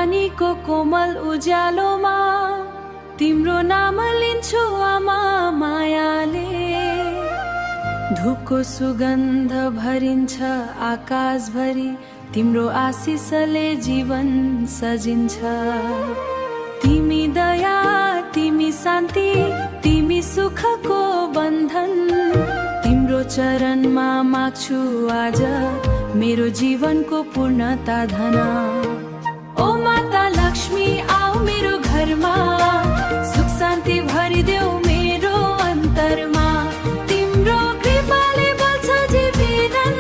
ढानीको कोमल उज्यालोमा तिम्रो नाम लिन्छु आमा मायाले। धूपको सुगन्ध भरिन्छ आकाशभरि, तिम्रो आशिषले जीवन सजिन्छ। तिमी दया, तिमी शान्ति, तिमी सुखको बन्धन, तिम्रो चरणमा माग्छु आज मेरो जीवनको पूर्णता धन। ओ माता लक्ष्मी आऊ मेरो घरमा, सुख शान्ति भरिदेऊ मेरो अन्तरमा। तिम्रो कृपाले बल्छ जीवन,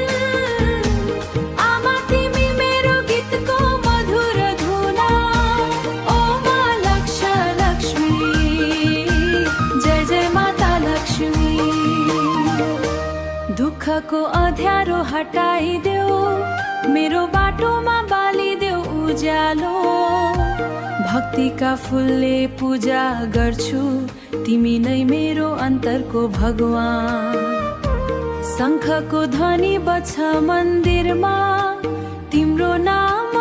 आमा तिमी मेरो गीतको मधुर धुना। ओ माँ लक्ष्मी, जय जय माता लक्ष्मी। दुःखको अँध्यारो हटाइदेऊ, मेरो बाटोमा बालिदेऊ उज्यालो। भक्तिका फुलले पूजा गर्छु, तिमी नै मेरो अन्तरको भगवान। शङ्खको ध्वनि बज्छ मन्दिरमा, तिम्रो नाम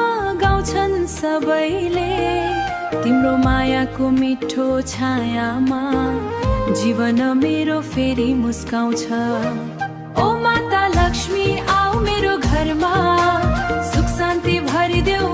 गाउँछन् सबैले। तिम्रो मायाको मिठो छायामा जीवन मेरो फेरि मुस्काउँछ। ओ माता लक्ष्मी आऊ मेरो घरमा, सुख शान्ति भरिदेऊ।